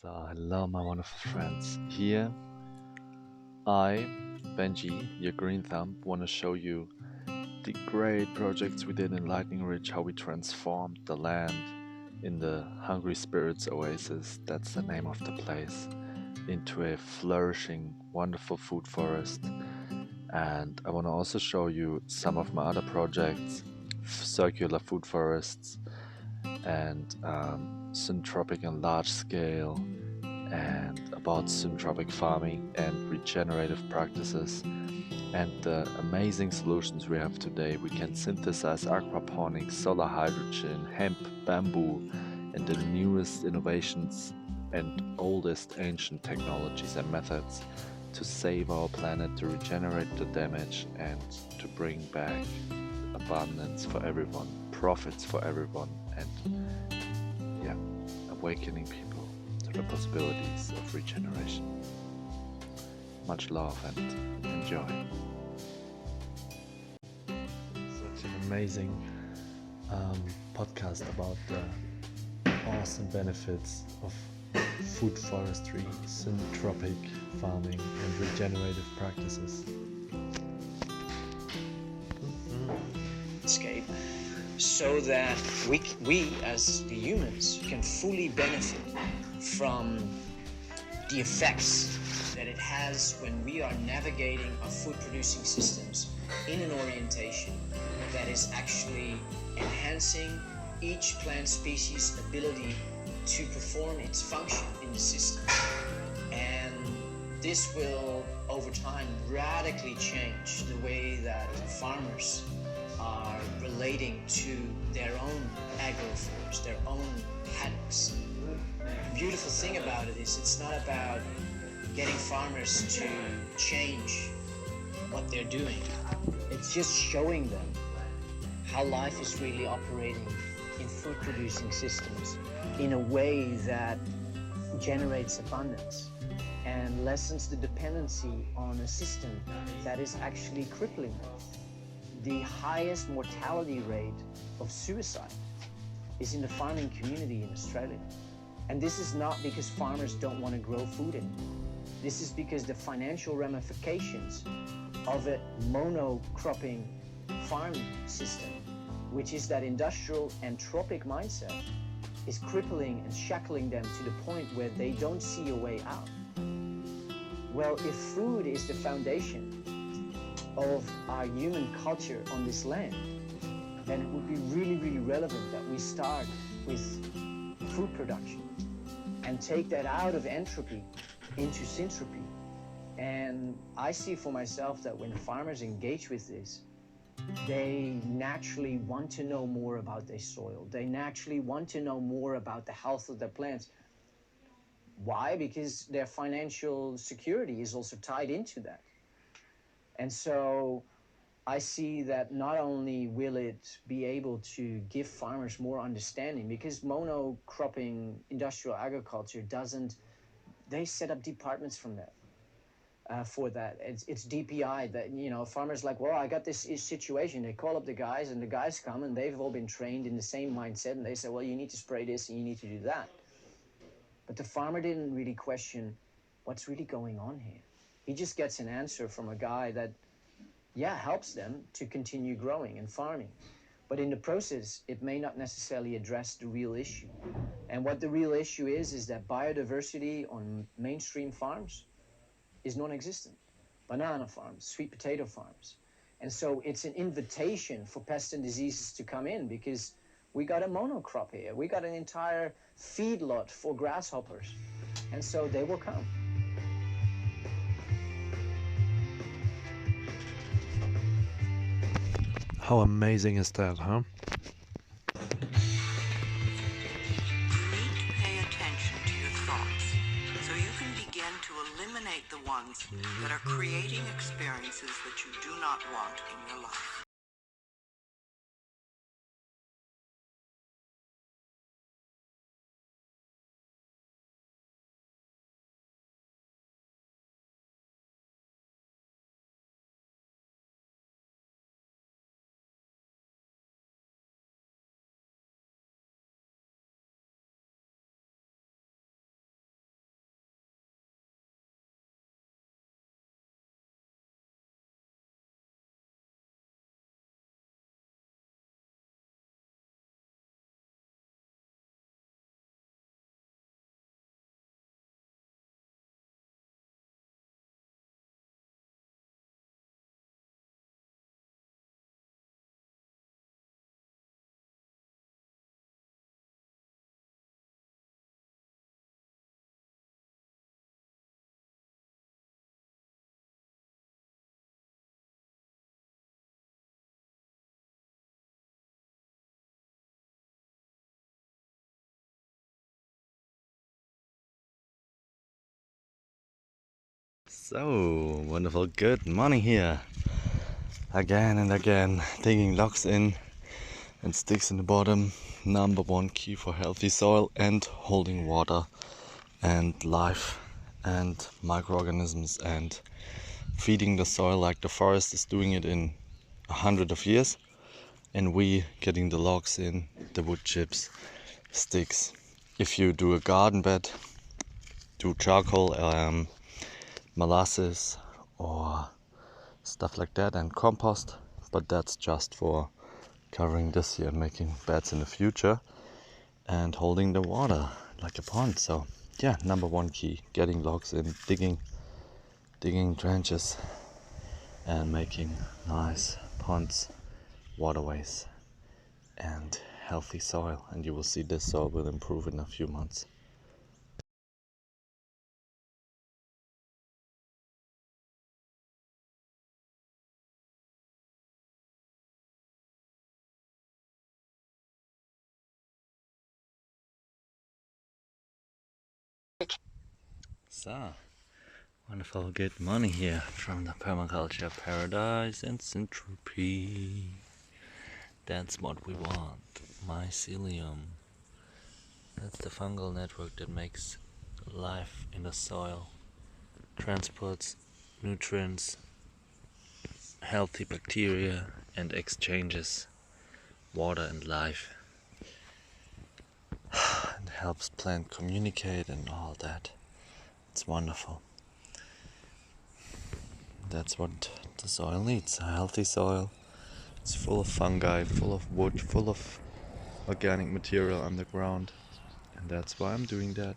So, hello, my wonderful friends. Here, I, Benji, your green thumb, want to show you the great projects we did in Lightning Ridge, how we transformed the land in the Hungry Spirits Oasis, that's the name of the place, into a flourishing, wonderful food forest. And I want to also show you some of my other projects, circular food forests, and syntropic and large scale, and about syntropic farming and regenerative practices, and the amazing solutions we have today. We can synthesize aquaponics, solar hydrogen, hemp, bamboo, and the newest innovations and oldest ancient technologies and methods to save our planet, to regenerate the damage, and to bring back abundance for everyone, profits for everyone, and yeah, awakening people to the possibilities of regeneration. Much love and enjoy. Such an amazing podcast about the awesome benefits of food forestry, syntropic farming, and regenerative practices. Landscape, so that we as the humans can fully benefit from the effects that it has when we are navigating our food producing systems in an orientation that is actually enhancing each plant species' ability to perform its function in the system. And this will over time radically change the way that farmers are relating to their own agroforest, their own paddocks. The beautiful thing about it is it's not about getting farmers to change what they're doing. It's just showing them how life is really operating in food producing systems in a way that generates abundance and lessens the dependency on a system that is actually crippling them. The highest mortality rate of suicide is in the farming community in Australia. And this is not because farmers don't want to grow food anymore. This is because the financial ramifications of a monocropping farm system, which is that industrial and tropic mindset, is crippling and shackling them to the point where they don't see a way out. Well, if food is the foundation of our human culture on this land, then it would be really, really relevant that we start with food production and take that out of entropy into syntropy. And I see for myself that when farmers engage with this, they naturally want to know more about their soil. They naturally want to know more about the health of their plants. Why? Because their financial security is also tied into that. And so I see that not only will it be able to give farmers more understanding, because monocropping industrial agriculture doesn't, they set up departments from that. For that, it's DPI that, you know, farmers like, well, I got this situation. They call up the guys and the guys come and they've all been trained in the same mindset and they say, well, you need to spray this and you need to do that. But the farmer didn't really question what's really going on here. He just gets an answer from a guy that, yeah, helps them to continue growing and farming. But in the process, it may not necessarily address the real issue. And what the real issue is that biodiversity on mainstream farms is non-existent. Banana farms, sweet potato farms. And so it's an invitation for pests and diseases to come in because we got a monocrop here. We got an entire feedlot for grasshoppers. And so they will come. How amazing is that, huh? Pay attention to your thoughts so you can begin to eliminate the ones that are creating experiences that you do not want in your life. So wonderful, good morning here. Again and again, digging logs in and sticks in the bottom. Number one key for healthy soil and holding water and life and microorganisms and feeding the soil like the forest is doing it in 100 of years, and we getting the logs in, the wood chips, sticks. If you do a garden bed, do charcoal, molasses or stuff like that, and compost, but that's just for covering this year and making beds in the future and holding the water like a pond. So yeah, number one key, getting logs in, digging trenches and making nice ponds, waterways and healthy soil, and you will see this soil will improve in a few months. So wonderful, good morning here from the permaculture paradise and syntropy. That's what we want. Mycelium. That's the fungal network that makes life in the soil, transports nutrients, healthy bacteria, and exchanges water and life. It helps plant communicate and all that. It's wonderful. That's what the soil needs, a healthy soil. It's full of fungi, full of wood, full of organic material underground. And that's why I'm doing that.